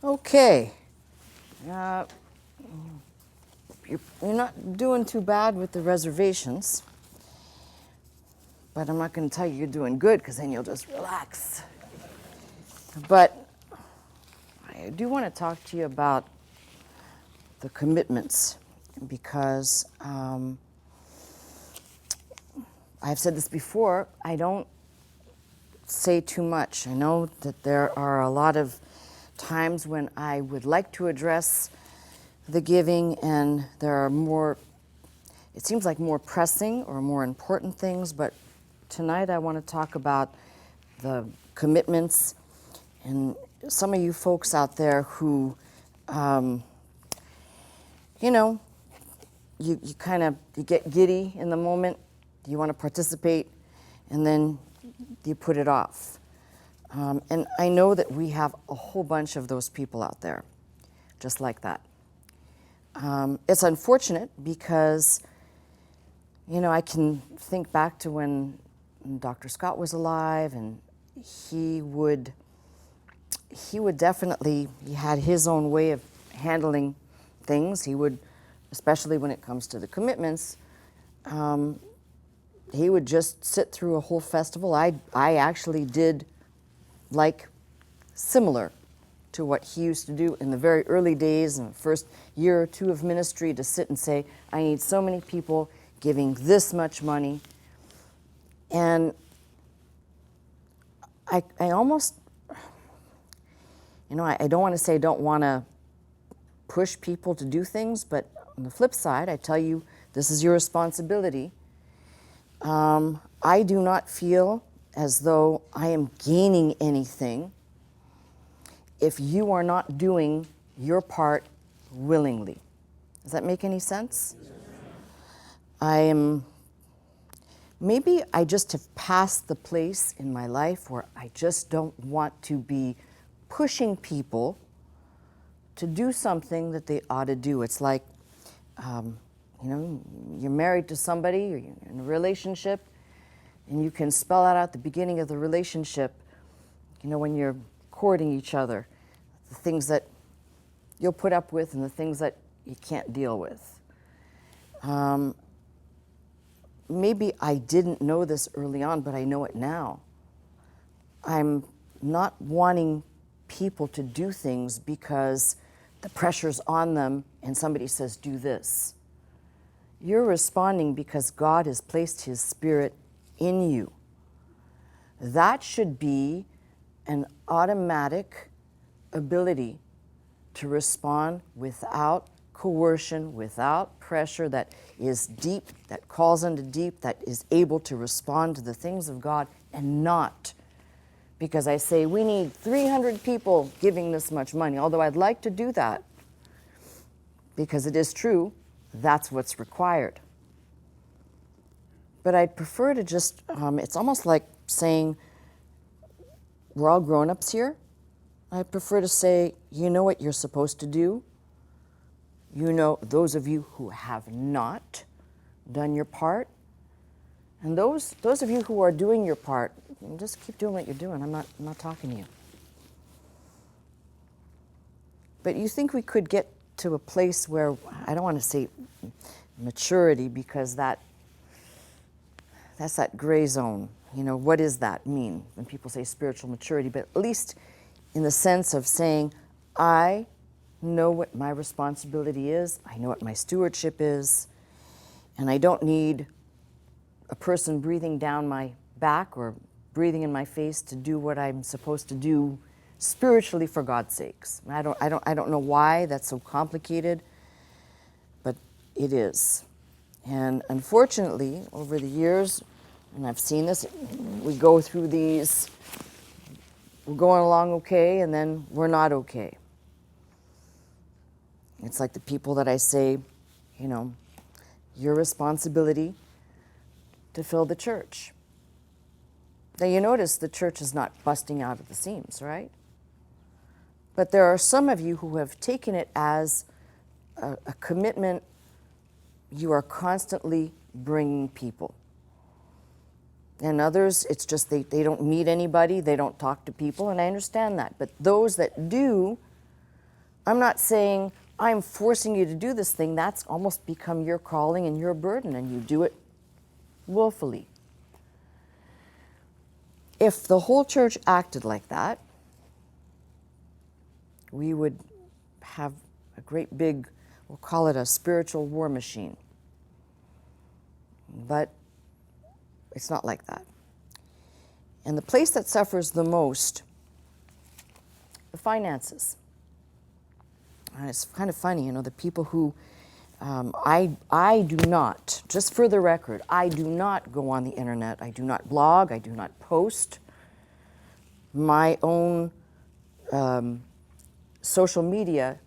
Okay. You're not doing too bad with the reservations, but I'm not going to tell you you're doing good because then you'll just relax. But I do want to talk to you about the commitments because I've said this before, I don't say too much. I know that there are a lot of times when I would like to address the giving, and there are more, it seems like more pressing or more important things, but tonight I want to talk about the commitments and some of you folks out there who, you know, you get giddy in the moment, you want to participate, and then you put it off. And I know that we have a whole bunch of those people out there, just like that. It's unfortunate because, you know, I can think back to when Dr. Scott was alive, and he would definitely, he had his own way of handling things. He would, especially when it comes to the commitments, he would just sit through a whole festival. I actually did like similar to what he used to do in the very early days in the first year or two of ministry, to sit and say, I need so many people giving this much money. And I almost, you know, I don't want to say I don't want to push people to do things, but on the flip side, I tell you, this is your responsibility. I do not feel as though I am gaining anything if you are not doing your part willingly. Does that make any sense? Maybe I just have passed the place in my life where I just don't want to be pushing people to do something that they ought to do. It's like, you know, you're married to somebody, or you're in a relationship, and you can spell out at the beginning of the relationship, you know, when you're courting each other, the things that you'll put up with and the things that you can't deal with. Maybe I didn't know this early on, but I know it now. I'm not wanting people to do things because the pressure's on them and somebody says, do this. You're responding because God has placed His Spirit in you. That should be an automatic ability to respond without coercion, without pressure, that is deep, that calls unto deep, that is able to respond to the things of God, and not because I say we need 300 people giving this much money, although I'd like to do that because it is true, that's what's required. But I'd prefer to just, it's almost like saying, we're all grown-ups here. I prefer to say, you know what you're supposed to do. You know, those of you who have not done your part, and those of you who are doing your part, just keep doing what you're doing. I'm not talking to you. But you think we could get to a place where, I don't want to say maturity, because that's that gray zone. You know, what does that mean when people say spiritual maturity? But at least in the sense of saying, I know what my responsibility is, I know what my stewardship is, and I don't need a person breathing down my back or breathing in my face to do what I'm supposed to do spiritually for God's sakes. I don't know why that's so complicated, but it is. And unfortunately, over the years, and I've seen this, we go through these, we're going along okay, and then we're not okay. It's like the people that I say, you know, your responsibility to fill the church. Now you notice the church is not busting out at the seams, right? But there are some of you who have taken it as a commitment. You are constantly bringing people. And others, it's just they don't meet anybody, they don't talk to people, and I understand that. But those that do, I'm not saying I'm forcing you to do this thing. That's almost become your calling and your burden, and you do it willfully. If the whole church acted like that, we would have a great big, we'll call it a spiritual war machine. But it's not like that. And the place that suffers the most, the finances. And it's kind of funny, the people who, I do not, just for the record, I do not go on the internet. I do not blog. I do not post. My own social media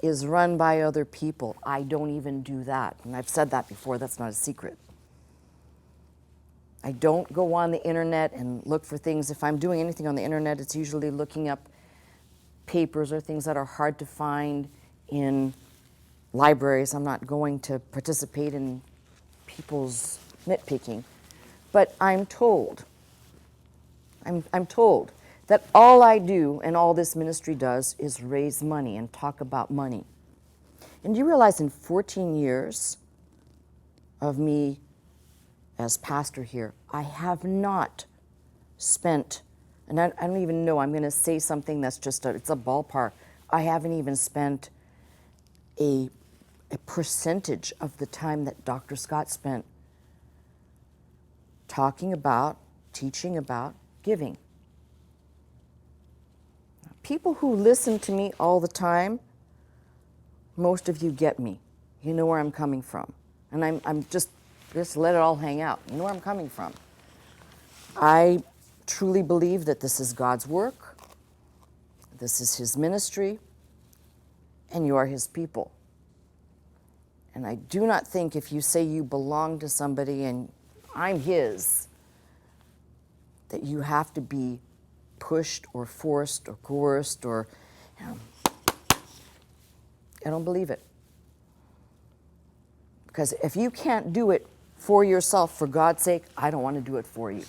is run by other people. I don't even do that. And I've said that before. That's not a secret. I don't go on the internet and look for things. If I'm doing anything on the internet, it's usually looking up papers or things that are hard to find in libraries. I'm not going to participate in people's nitpicking. But I'm told that all I do and all this ministry does is raise money and talk about money. And you realize in 14 years of me as pastor here, I have not spent, and I don't even know, I'm going to say something that's just, it's a ballpark. I haven't even spent a percentage of the time that Dr. Scott spent talking about, teaching about, giving. People who listen to me all the time, most of you get me. You know where I'm coming from. And I'm just let it all hang out. You know where I'm coming from. I truly believe that this is God's work, this is His ministry, and you are His people. And I do not think if you say you belong to somebody and I'm His, that you have to be pushed or forced or coerced or, I don't believe it. Because if you can't do it for yourself, for God's sake, I don't want to do it for you.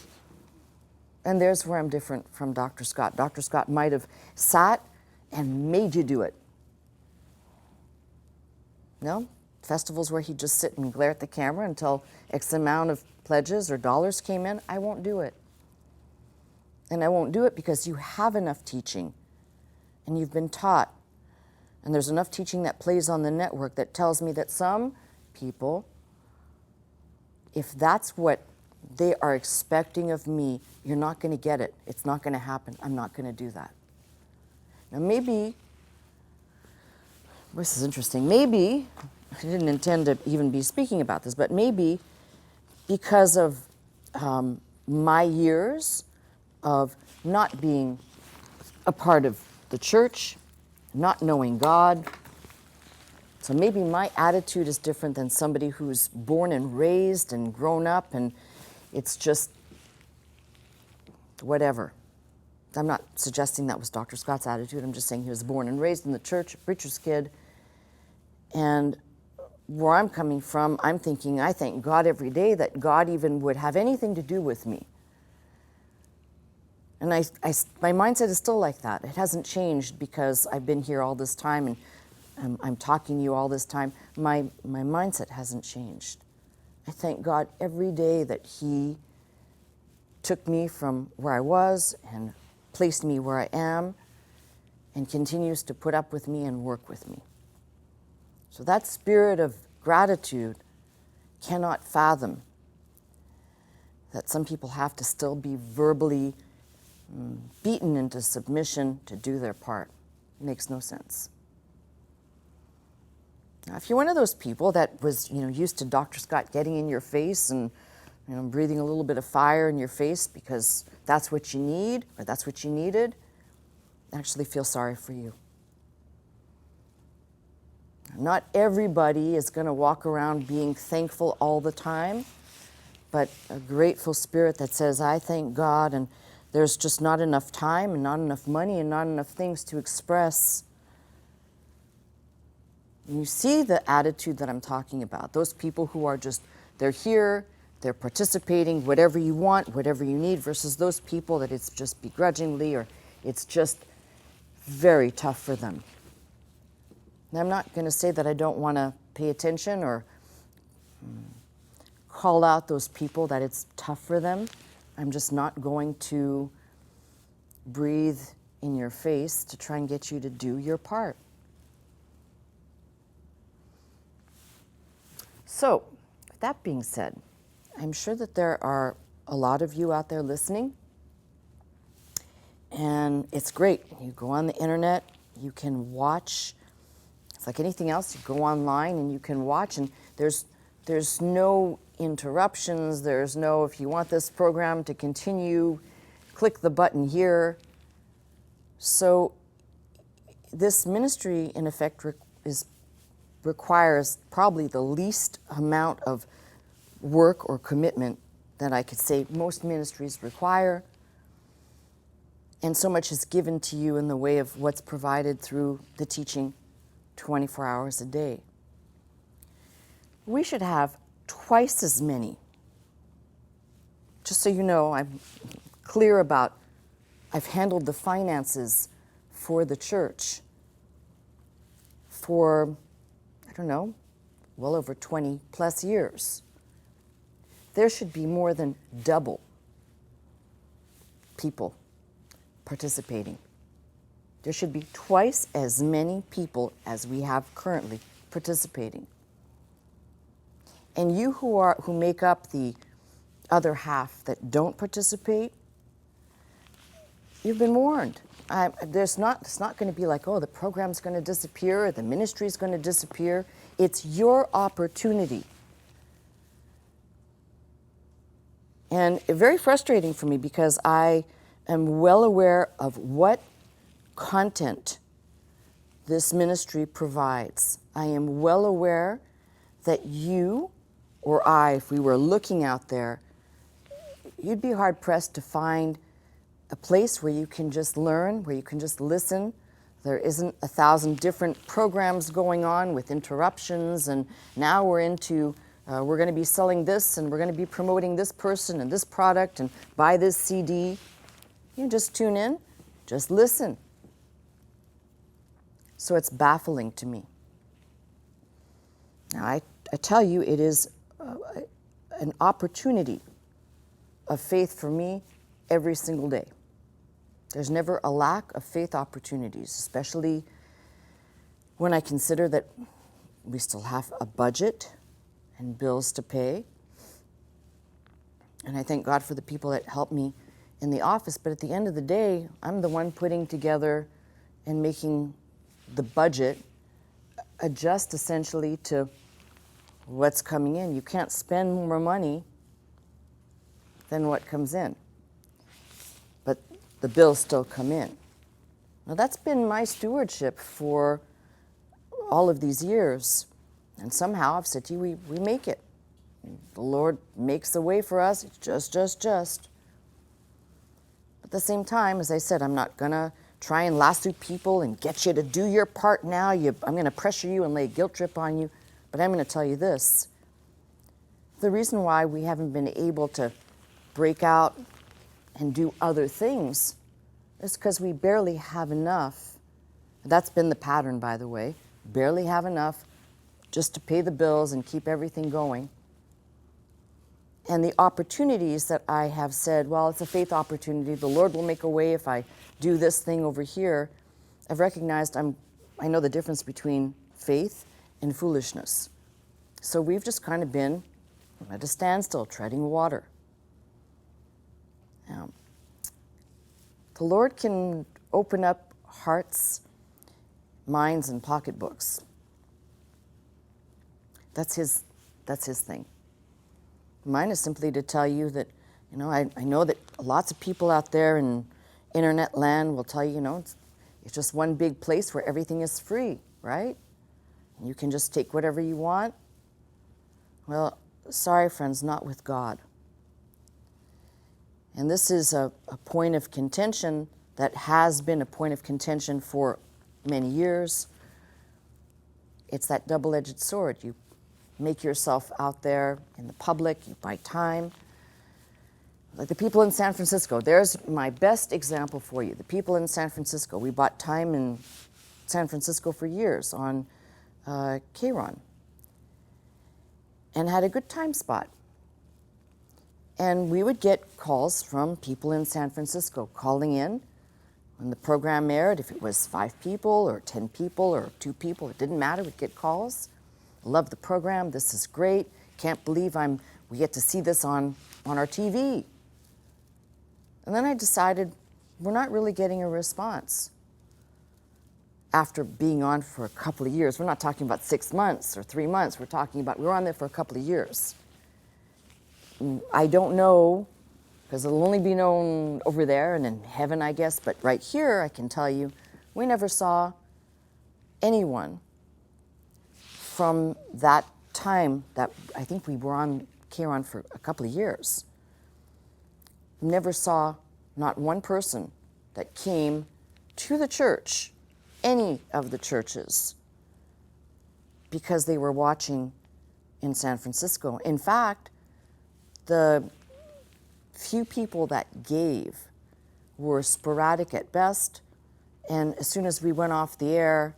And there's where I'm different from Dr. Scott. Dr. Scott might have sat and made you do it. No? Festivals where he'd just sit and glare at the camera until X amount of pledges or dollars came in, I won't do it. And I won't do it because you have enough teaching and you've been taught. And there's enough teaching that plays on the network that tells me that some people, if that's what they are expecting of me, you're not going to get it. It's not going to happen. I'm not going to do that. Now maybe, this is interesting, maybe, I didn't intend to even be speaking about this, but maybe because of my years of not being a part of the church, not knowing God, so maybe my attitude is different than somebody who's born and raised and grown up and it's just whatever. I'm not suggesting that was Dr. Scott's attitude. I'm just saying he was born and raised in the church, a preacher's kid. And where I'm coming from, I'm thinking, I thank God every day that God even would have anything to do with me. And my mindset is still like that. It hasn't changed because I've been here all this time and I'm talking to you all this time. My mindset hasn't changed. I thank God every day that He took me from where I was and placed me where I am and continues to put up with me and work with me. So that spirit of gratitude cannot fathom that some people have to still be verbally beaten into submission to do their part. It makes no sense. Now, if you're one of those people that was, used to Dr. Scott getting in your face and, breathing a little bit of fire in your face because that's what you need or that's what you needed, I actually feel sorry for you. Not everybody is going to walk around being thankful all the time, but a grateful spirit that says, I thank God, and there's just not enough time and not enough money and not enough things to express. And you see the attitude that I'm talking about. Those people who are just, they're here, they're participating, whatever you want, whatever you need, versus those people that it's just begrudgingly or it's just very tough for them. And I'm not going to say that I don't want to pay attention or call out those people that it's tough for them. I'm just not going to breathe in your face to try and get you to do your part. So, with that being said, I'm sure that there are a lot of you out there listening, and it's great. You go on the internet, you can watch. It's like anything else. You go online and you can watch, and there's no interruptions. There's no, if you want this program to continue, click the button here. So this ministry, in effect, requires probably the least amount of work or commitment that I could say most ministries require. And so much is given to you in the way of what's provided through the teaching 24 hours a day. We should have twice as many. Just so you know, I'm clear about, I've handled the finances for the church for, I don't know, well over 20 plus years. There should be more than double people participating. There should be twice as many people as we have currently participating. And you who make up the other half that don't participate, you've been warned. It's not going to be like, oh, the program's going to disappear, or the ministry's going to disappear. It's your opportunity. And very frustrating for me because I am well aware of what content this ministry provides. I am well aware that you or I, if we were looking out there, you'd be hard pressed to find a place where you can just learn, where you can just listen. There isn't 1,000 different programs going on with interruptions, and now we're into, we're going to be selling this, and we're going to be promoting this person and this product, and buy this CD. You just tune in, just listen. So it's baffling to me. Now, I tell you, it is an opportunity of faith for me every single day. There's never a lack of faith opportunities, especially when I consider that we still have a budget and bills to pay. And I thank God for the people that help me in the office, but at the end of the day, I'm the one putting together and making the budget adjust essentially to what's coming in. You can't spend more money than what comes in, but the bills still come in. Now that's been my stewardship for all of these years, and somehow I've said to you, we make it. The Lord makes a way for us. It's just. At the same time, as I said, I'm not going to try and lasso people and get you to do your part now. I'm going to pressure you and lay a guilt trip on you. But I'm going to tell you this. The reason why we haven't been able to break out and do other things is because we barely have enough. That's been the pattern, by the way. Barely have enough just to pay the bills and keep everything going. And the opportunities that I have said, well, it's a faith opportunity. The Lord will make a way if I do this thing over here. I've recognized I know the difference between faith and foolishness. So we've just kind of been at a standstill, treading water. Now, the Lord can open up hearts, minds, and pocketbooks. That's his thing. Mine is simply to tell you that, I know that lots of people out there in internet land will tell you, it's just one big place where everything is free, right? And you can just take whatever you want. Well, sorry, friends, not with God. And this is a point of contention that has been a point of contention for many years. It's that double-edged sword. You make yourself out there in the public, you buy time. Like the people in San Francisco, there's my best example for you. The people in San Francisco, we bought time in San Francisco for years on Chiron and had a good time spot. And we would get calls from people in San Francisco calling in when the program aired. If it was 5 people or 10 people or 2 people, it didn't matter, we'd get calls. Love the program, this is great. Can't believe we get to see this on our TV. And then I decided we're not really getting a response. After being on for a couple of years, we're not talking about 6 months or 3 months, we were on there for a couple of years. I don't know, because it'll only be known over there and in heaven, I guess, but right here, I can tell you, we never saw anyone from that time that I think we were on Chiron for a couple of years. Never saw not one person that came to the church, any of the churches, because they were watching in San Francisco. In fact, the few people that gave were sporadic at best, and as soon as we went off the air,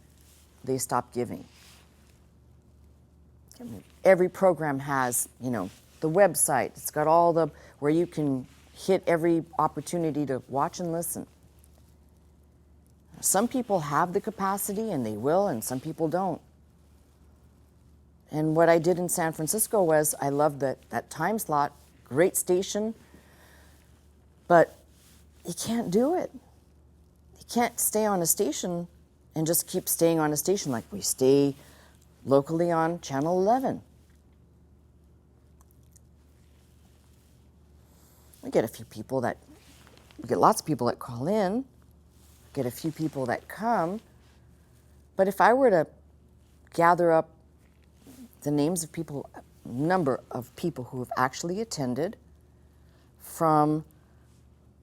they stopped giving. Every program has, the website. It's got all where you can hit every opportunity to watch and listen. Some people have the capacity and they will, and some people don't. And what I did in San Francisco was I loved that time slot, great station, but you can't do it. You can't stay on a station and just keep staying on a station like we stay locally on Channel 11. We get lots of people that call in, get a few people that come, but if I were to gather up the names of people, number of people who have actually attended from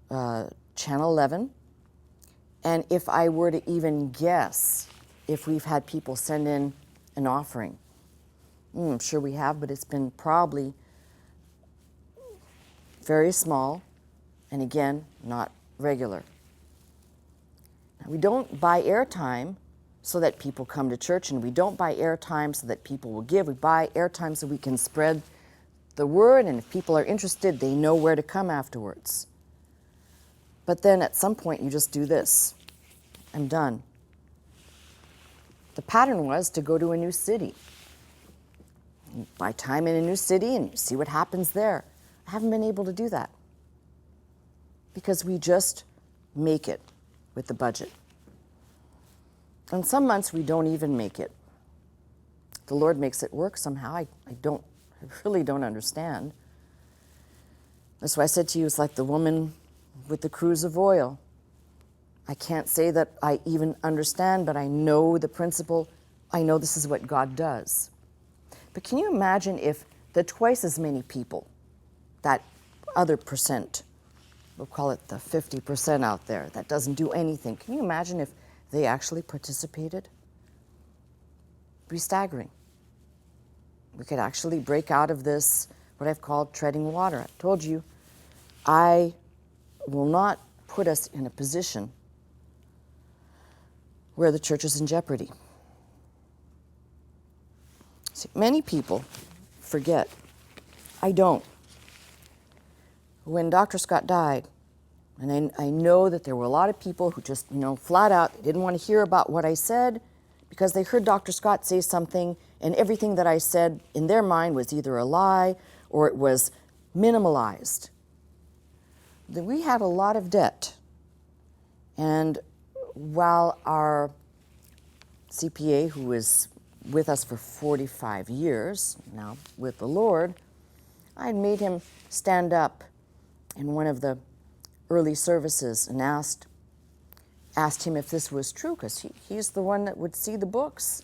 Channel 11, and if I were to even guess if we've had people send in an offering, I'm sure we have, but it's been probably very small, and again, not regular. Now, we don't buy airtime so that people come to church, and we don't buy airtime so that people will give. We buy airtime so we can spread the word, and if people are interested, they know where to come afterwards. But then at some point, you just do this. I'm done. The pattern was to go to a new city. You buy time in a new city and you see what happens there. I haven't been able to do that because we just make it with the budget. And some months we don't even make it. The Lord makes it work somehow. I really don't understand. That's why I said to you, it's like the woman with the cruse of oil. I can't say that I even understand, but I know the principle. I know this is what God does. But can you imagine if the twice as many people, that other percent, we'll call it the 50% out there that doesn't do anything, can you imagine if they actually participated? It'd be staggering. We could actually break out of this, what I've called treading water. I told you, I will not put us in a position where the church is in jeopardy. See, many people forget. I don't. When Dr. Scott died, and I know that there were a lot of people who just, flat out, they didn't want to hear about what I said because they heard Dr. Scott say something, and everything that I said in their mind was either a lie or it was minimalized. We had a lot of debt. And while our CPA, who was with us for 45 years, now with the Lord, I had made him stand up in one of the early services and asked him if this was true, because he's the one that would see the books.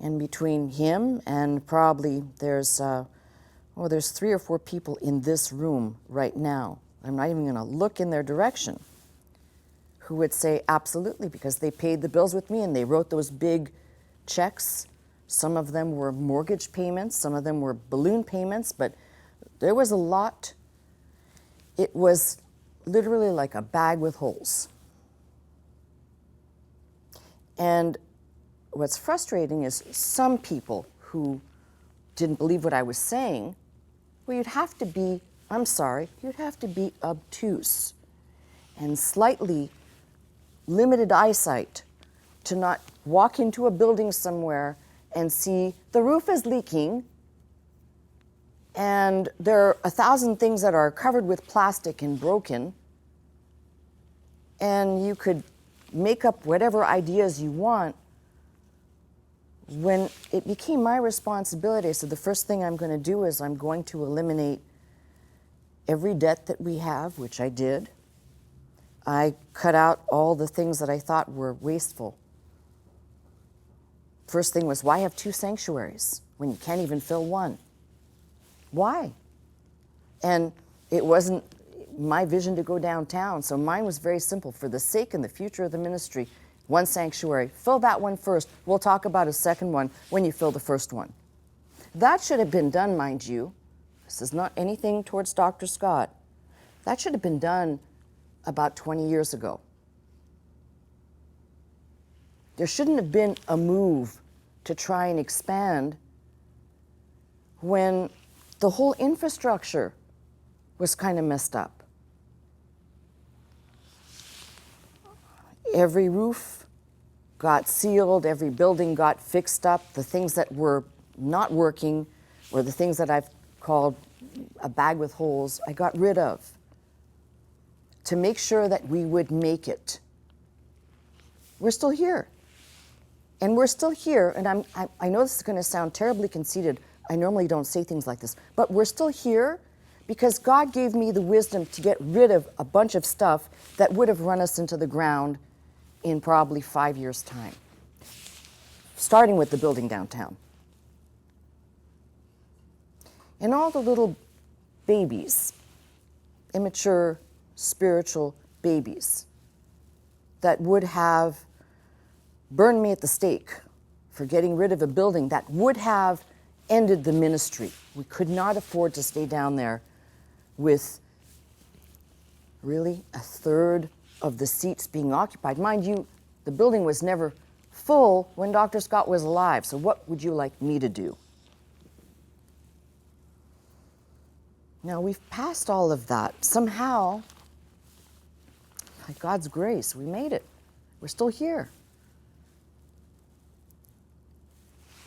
And between him and probably there's 3 or 4 people in this room right now, I'm not even going to look in their direction, who would say absolutely, because they paid the bills with me and they wrote those big checks Some of them were mortgage payments, some of them were balloon payments, but there was a lot. It was literally like a bag with holes. And what's frustrating is some people who didn't believe what I was saying, well, you'd have to be, you'd have to be obtuse and slightly limited eyesight to not walk into a building somewhere and see the roof is leaking and there are 1,000 things that are covered with plastic and broken, and you could make up whatever ideas you want. When it became my responsibility, so the first thing I'm going to do is I'm going to eliminate every debt that we have, which I did. I cut out all the things that I thought were wasteful. First thing was, why have 2 sanctuaries when you can't even fill one? Why? And it wasn't my vision to go downtown, so mine was very simple. For the sake and the future of the ministry, 1 sanctuary, fill that one first. We'll talk about a second one when you fill the first one. That should have been done, mind you. This is not anything towards Dr. Scott. That should have been done about 20 years ago. There shouldn't have been a move to try and expand when the whole infrastructure was kind of messed up. Every roof got sealed, every building got fixed up. The things that were not working, or the things that I've called a bag with holes, I got rid of to make sure that we would make it. We're still here. And we're still here, and I know this is going to sound terribly conceited. I normally don't say things like this, but we're still here because God gave me the wisdom to get rid of a bunch of stuff that would have run us into the ground in probably 5 years' time, starting with the building downtown. And all the little babies, immature spiritual babies, that would have burned me at the stake for getting rid of a building that would have ended the ministry. We could not afford to stay down there with really 1/3 of the seats being occupied. Mind you, the building was never full when Dr. Scott was alive, so what would you like me to do? Now, we've passed all of that. Somehow, by God's grace, we made it. We're still here.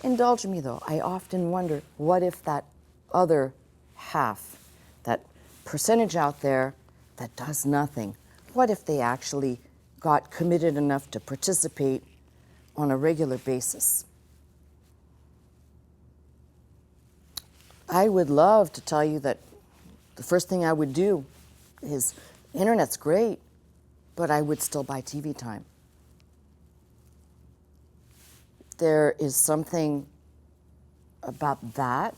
Indulge me, though. I often wonder, what if that other half, that percentage out there that does nothing, what if they actually got committed enough to participate on a regular basis? I would love to tell you that the first thing I would do is, internet's great, but I would still buy TV time. There is something about that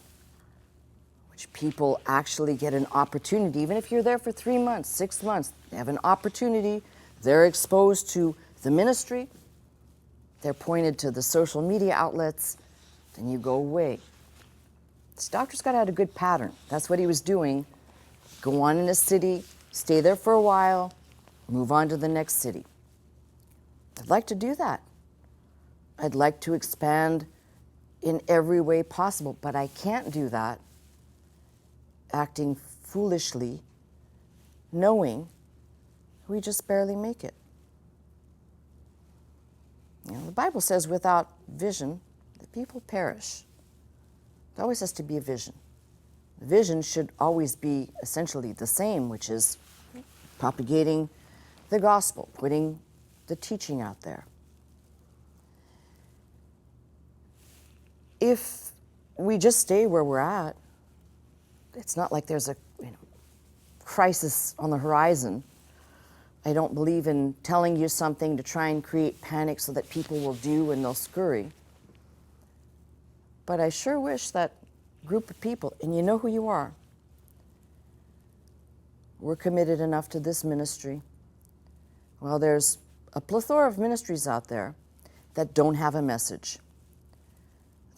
which people actually get an opportunity, even if you're there for 3 months, 6 months, they have an opportunity, they're exposed to the ministry, they're pointed to the social media outlets, then you go away. This Dr. Scott had a good pattern. That's what he was doing. Go on in a city, stay there for a while, move on to the next city. I'd like to do that. I'd like to expand in every way possible, but I can't do that acting foolishly, knowing we just barely make it. You know, the Bible says without vision, the people perish. There always has to be a vision. The vision should always be essentially the same, which is propagating the gospel, putting the teaching out there. If we just stay where we're at, it's not like there's a crisis on the horizon. I don't believe in telling you something to try and create panic so that people will do and they'll scurry. But I sure wish that group of people, and you know who you are, we're committed enough to this ministry. Well, there's a plethora of ministries out there that don't have a message.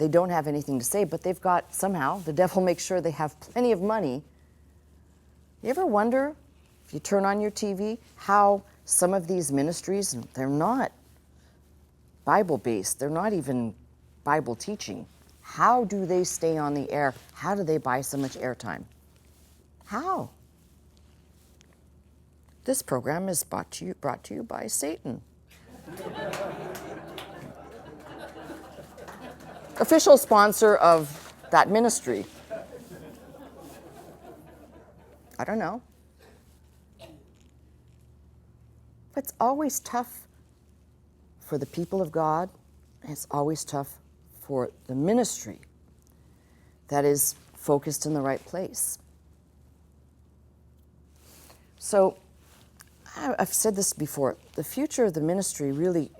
they don't have anything to say, but they've got, somehow, the devil makes sure they have plenty of money. You ever wonder, if you turn on your TV, how some of these ministries, they're not Bible-based, they're not even Bible teaching. How do they stay on the air? How do they buy so much airtime? How? This program is brought to you by Satan. Official sponsor of that ministry. I don't know. It's always tough for the people of God. It's always tough for the ministry that is focused in the right place. So, I've said this before, the future of the ministry really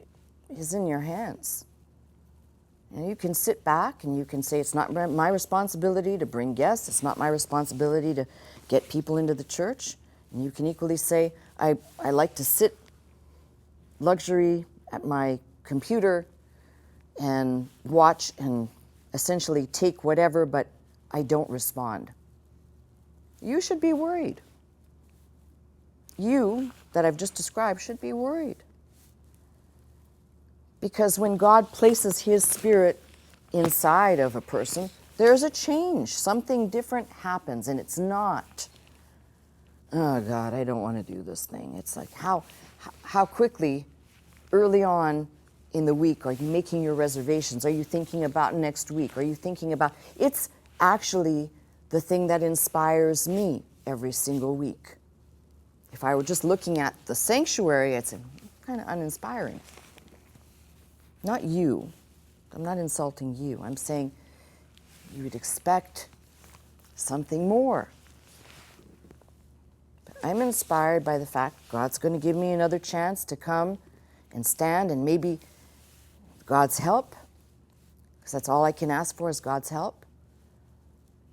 is in your hands. And you can sit back and you can say, it's not my responsibility to bring guests, it's not my responsibility to get people into the church. And you can equally say, I like to sit luxury at my computer and watch and essentially take whatever, but I don't respond. You should be worried. You, that I've just described, should be worried. Because when God places His Spirit inside of a person, there's a change. Something different happens, and it's not, oh God, I don't want to do this thing. It's like, how quickly, early on in the week, are you making your reservations? Are you thinking about next week? Are you thinking about, it's actually the thing that inspires me every single week. If I were just looking at the sanctuary, I'd say, kind of uninspiring. Not you. I'm not insulting you. I'm saying you would expect something more. But I'm inspired by the fact God's going to give me another chance to come and stand, and maybe God's help, because that's all I can ask for is God's help,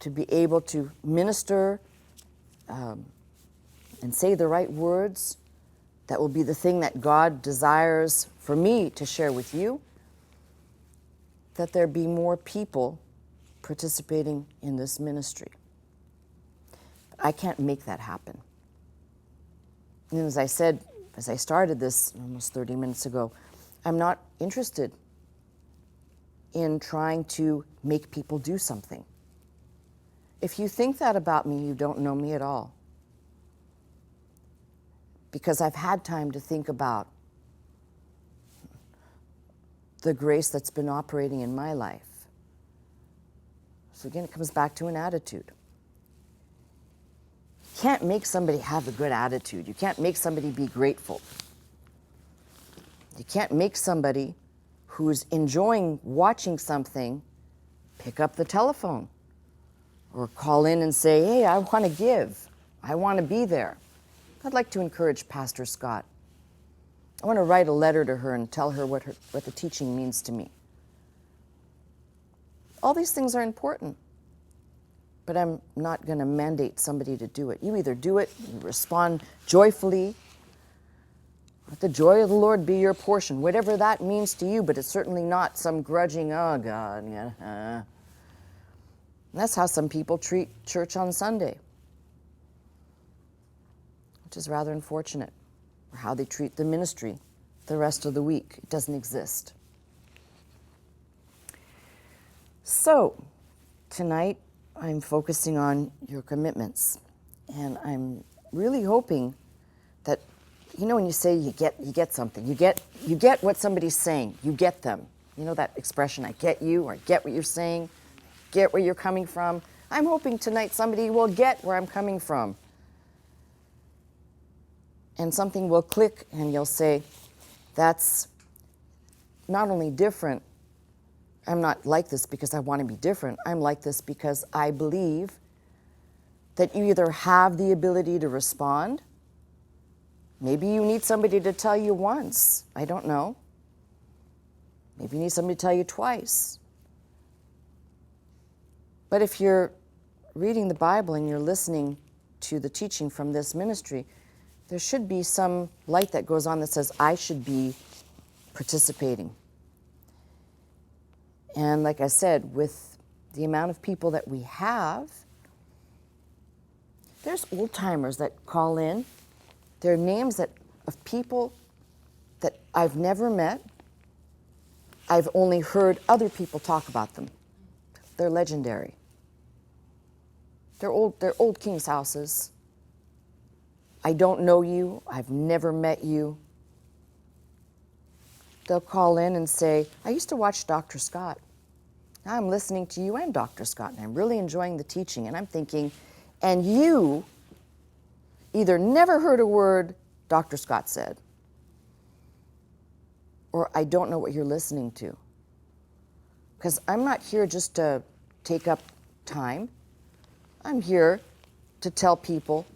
to be able to minister and say the right words that will be the thing that God desires for me to share with you, that there be more people participating in this ministry. But I can't make that happen. And as I said, as I started this almost 30 minutes ago, I'm not interested in trying to make people do something. If you think that about me, you don't know me at all. Because I've had time to think about the grace that's been operating in my life. So again, it comes back to an attitude. You can't make somebody have a good attitude. You can't make somebody be grateful. You can't make somebody who's enjoying watching something pick up the telephone or call in and say, hey, I want to give. I want to be there. I'd like to encourage Pastor Scott. I want to write a letter to her and tell her what the teaching means to me. All these things are important, but I'm not going to mandate somebody to do it. You either do it, you respond joyfully, let the joy of the Lord be your portion, whatever that means to you, but it's certainly not some grudging, oh God, yeah. And that's how some people treat church on Sunday, which is rather unfortunate, or how they treat the ministry the rest of the week. It doesn't exist. So, tonight I'm focusing on your commitments, and I'm really hoping that, you know, when you say you get something, you get what somebody's saying, you get them. You know that expression, I get you, or I get what you're saying, get where you're coming from. I'm hoping tonight somebody will get where I'm coming from. And something will click and you'll say, that's not only different, I'm not like this because I want to be different, I'm like this because I believe that you either have the ability to respond, maybe you need somebody to tell you once, I don't know. Maybe you need somebody to tell you twice. But if you're reading the Bible and you're listening to the teaching from this ministry, there should be some light that goes on that says, I should be participating. And like I said, with the amount of people that we have, there's old timers that call in. There are names of people that I've never met. I've only heard other people talk about them. They're legendary. They're old king's houses. I don't know you. I've never met you. They'll call in and say, I used to watch Dr. Scott. Now I'm listening to you and Dr. Scott, and I'm really enjoying the teaching. And I'm thinking, and you either never heard a word Dr. Scott said, or I don't know what you're listening to. Because I'm not here just to take up time. I'm here to tell people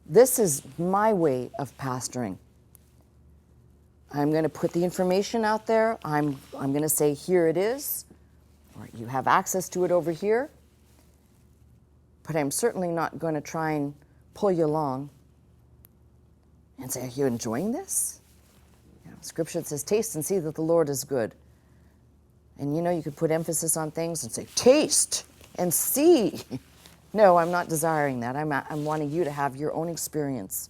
this is my way of pastoring. I'm going to put the information out there. I'm going to say, here it is, or you have access to it over here. But I'm certainly not going to try and pull you along and say, are you enjoying this? You know, Scripture says, taste and see that the Lord is good. And you know, you could put emphasis on things and say, taste and see. No, I'm not desiring that. I'm wanting you to have your own experience.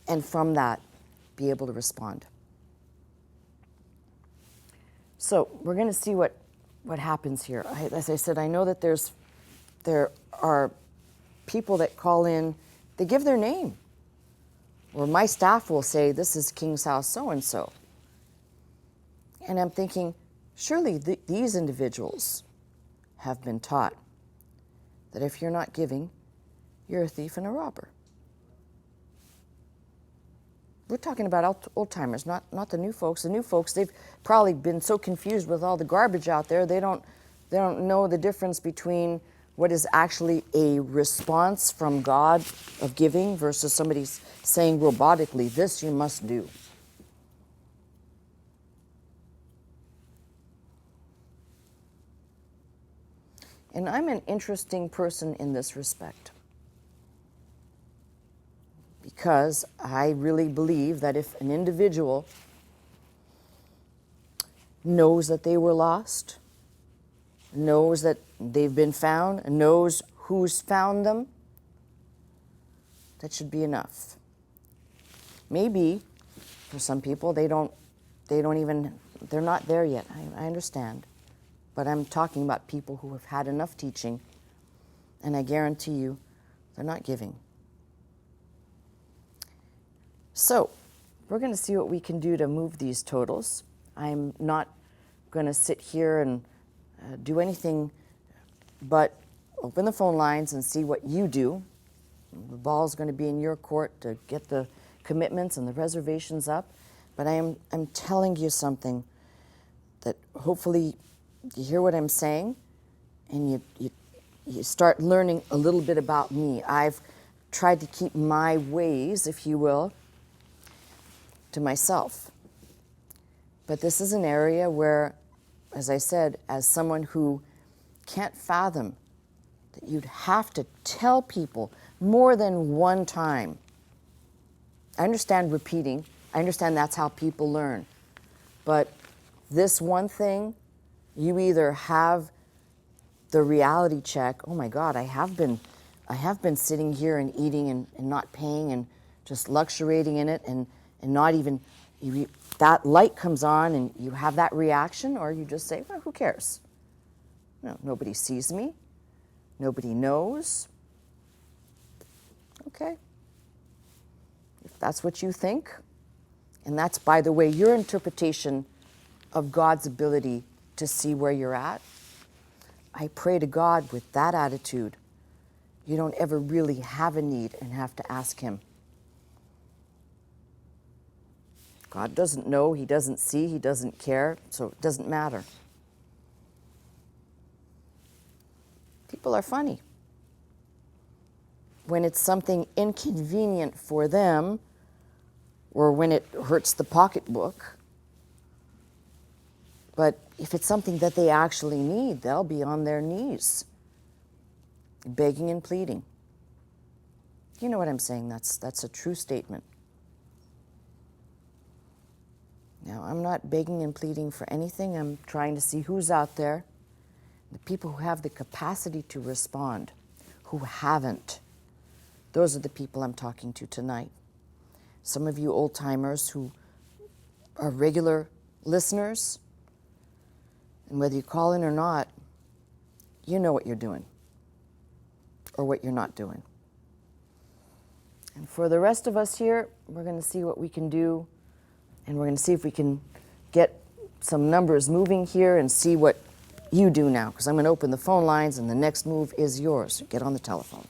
And from that, be able to respond. So we're going to see what happens here. As I said, I know that there are people that call in, they give their name. Or my staff will say, this is King's House so-and-so. And I'm thinking, surely these individuals have been taught that if you're not giving, you're a thief and a robber. We're talking about old-timers, not the new folks. The new folks, they've probably been so confused with all the garbage out there, they don't know the difference between what is actually a response from God of giving versus somebody saying robotically, this you must do. And I'm an interesting person in this respect, because I really believe that if an individual knows that they were lost, knows that they've been found, and knows who's found them, that should be enough. Maybe for some people they're not there yet. I understand. But I'm talking about people who have had enough teaching, and I guarantee you, they're not giving. So, we're going to see what we can do to move these totals. I'm not going to sit here and do anything but open the phone lines and see what you do. The ball's going to be in your court to get the commitments and the reservations up. But I'm telling you something that hopefully you hear what I'm saying, and you start learning a little bit about me. I've tried to keep my ways, if you will, to myself. But this is an area where, as I said, as someone who can't fathom that you'd have to tell people more than one time. I understand repeating. I understand that's how people learn. But this one thing, you either have the reality check, oh my God, I have been sitting here and eating and not paying and just luxuriating in it and not even, that light comes on and you have that reaction, or you just say, well, who cares? No, nobody sees me. Nobody knows. Okay. If that's what you think, and that's, by the way, your interpretation of God's ability to see where you're at, I pray to God with that attitude, you don't ever really have a need and have to ask Him. God doesn't know, He doesn't see, He doesn't care, so it doesn't matter. People are funny. When it's something inconvenient for them, or when it hurts the pocketbook, but if it's something that they actually need, they'll be on their knees, begging and pleading. You know what I'm saying? That's a true statement. Now, I'm not begging and pleading for anything. I'm trying to see who's out there, the people who have the capacity to respond, who haven't. Those are the people I'm talking to tonight. Some of you old-timers who are regular listeners, and whether you call in or not, you know what you're doing or what you're not doing. And for the rest of us here, we're going to see what we can do, and we're going to see if we can get some numbers moving here and see what you do now, because I'm going to open the phone lines, and the next move is yours. Get on the telephone.